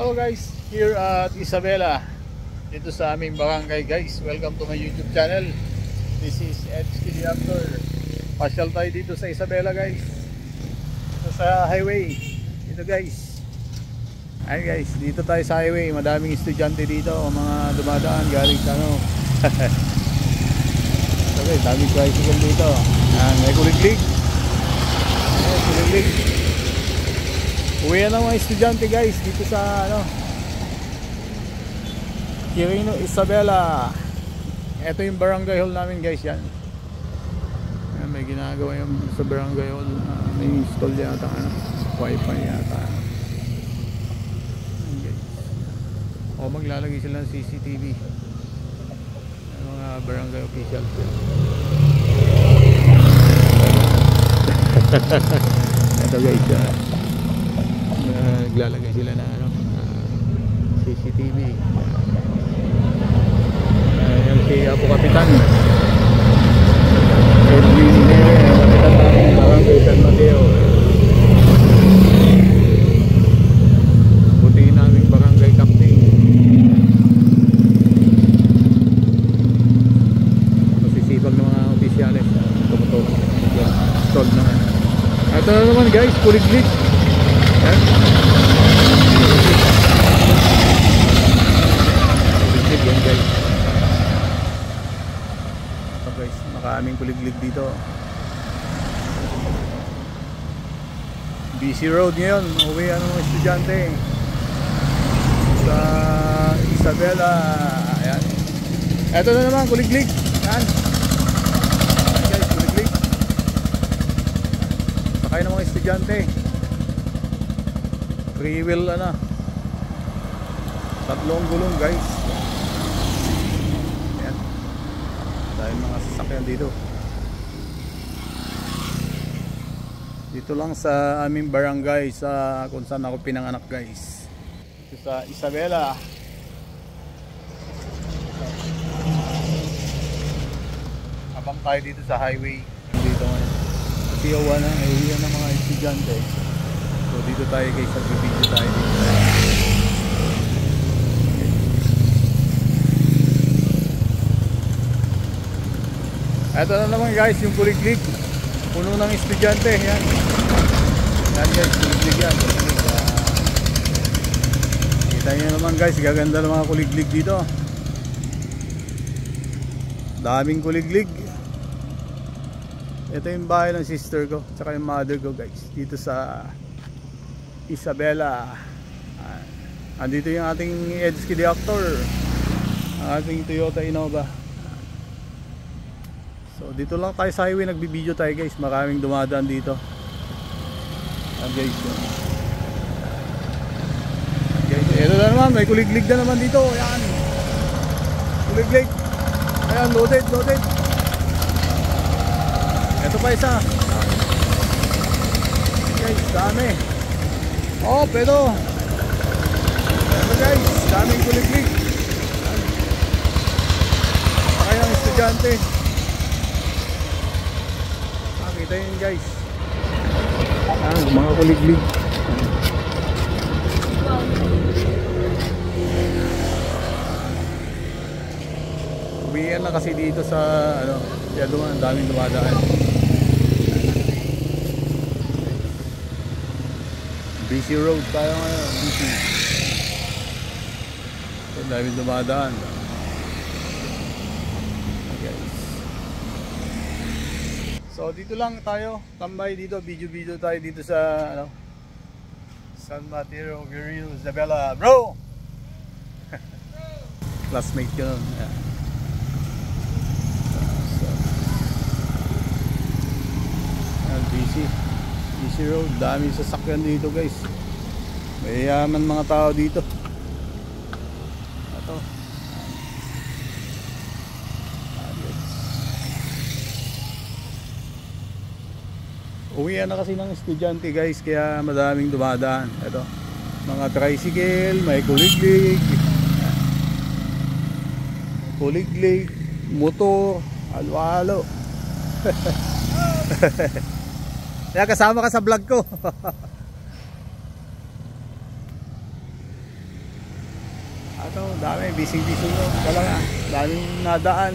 Hello guys, here at Isabela, dito sa aming barangay guys. Welcome to my YouTube channel. This is Edski the Actor. Pasyal tayo dito sa Isabela guys. Dito sa highway. Dito guys. Ayun guys, dito tayo sa highway. Madaming estudyante dito, mga dumadaan galing sa ano. So guys, daming tricycle dito. May kuliglig. Kuliglig. Uwi na mga estudyante guys dito sa ano, Quirino, Isabela. Ito yung barangay hall namin guys, yan. May ginagawa yung sa barangay hall. May install yata ano, wifi yata. O maglalagay sila ng CCTV. Mga barangay officials. Ito guys, naglalagay sila na ano, CCTV. Yung si Apo Kapitan Edwin Nere, Kapitan namin barangay San Mateo. Buti namin barangay captain. Masisipag ng mga opisyales. Tumutulong. Stall na. Ito na naman guys, kuliglig. Yan. Kuliglig yan guys. Ito guys, makaaming kuliglig dito. BC Road ngayon, uwi ang mga estudyante sa Isabela. Ayan. Ito na naman, kuliglig. Yan. Ayan guys, kuliglig. Sakay ng mga estudyante. Free wheel ano, tatlong gulong guys. Ayan, dahil mga sasakyan dito. Dito lang sa aming barangay, sa kung saan ako pinanganak guys, dito sa Isabela. Abang tayo dito sa highway dito ngayon kasi uwi na mga estudyante. So dito tayo guys, video tayo dito. Ito na naman guys, yung kuliglig. Puno ng estudyante. Yan. Yan guys, kuliglig yan. Kita nyo naman guys, gaganda ng mga kuliglig dito. Daming kuliglig. Ito yung bahay ng sister ko, tsaka yung mother ko guys, dito sa Isabela. Andito yung ating Edski the Actor, ang ating Toyota Innova. So dito lang tayo sa highway, nagbibideo tayo guys. Maraming dumadaan dito. Ayan guys, guys, ito na naman, may kuliglig na naman dito. Ayan, kuliglig. Ayan, loaded. Ito pa isa. Guys, dami. Oh, pero ito guys, daming kuliglig. Sakay ng estudyante. Nakita yun guys. Mga kuliglig. Uwian na kasi dito sa ano, kaya daming dumadaan. BC Road tayo ngayon, BC. So, dahil dumadaan. Guys. So dito lang tayo, tambay dito, video tayo dito sa ano, San Mateo, Quirino, Isabela, bro! Classmate ko nun. Yeah. BC Road, dami sasakyan dito guys. May yaman mga tao dito. Ito. Uwian na kasi ng estudyante guys, kaya madaming dumadaan. Ito, mga tricycle, may kuliglig, motor, halo-halo. Kaya kasama ka sa vlog ko. Ito, dami, busy-busy mo. Talaga, daming nadaan.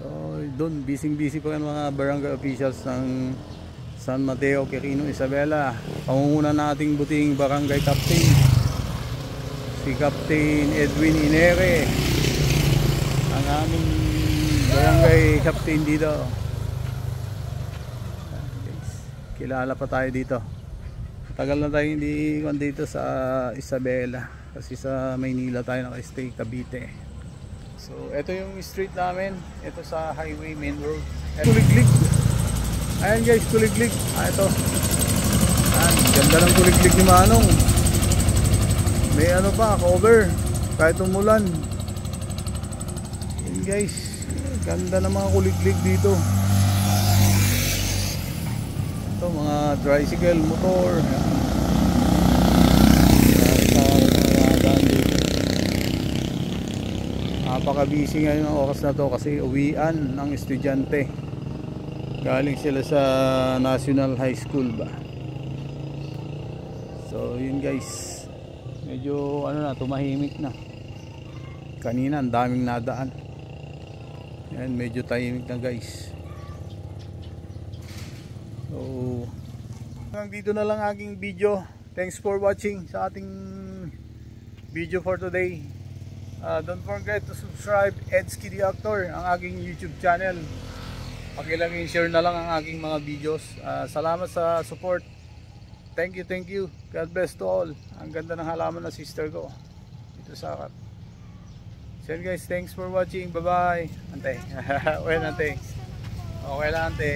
So, doon, busy-busy pa yung mga barangay officials ng San Mateo, Quirino, Isabela. Pangunguna nating buting barangay captain, si Captain Edwin Inere, ang aming barangay captain dito. Kilala pa tayo dito. Tagal na tayo hindi dito sa Isabela kasi sa Maynila tayo naka-stay, Cavite. So ito yung street namin, ito sa highway main road. Kuliglig. Ayan guys, kuliglig. Ito. Ayan, ganda ng kuliglig ni Manong. May ano pa, cover kahit umulan. Ayan guys, ganda ng mga kuliglig dito. Ito mga tricycle, motor. Napaka-busy ngayon ang oras na to kasi uwian ng estudyante. Galing sila sa National High School ba. So yun guys, medyo ano na, tumahimik na. Kanina ang daming nadaan. Yan, medyo tahimik na guys. So hanggang dito na lang aking video. Thanks for watching sa ating video for today. Don't forget to subscribe Edski the Actor, ang aking YouTube channel. Pakilang share na lang ang aking mga videos. Salamat sa support. Thank you. God bless to all. Ang ganda ng halaman ng sister ko dito sa Akat. So guys, thanks for watching. Bye bye. Ante. Well, ante. Okay lang ante.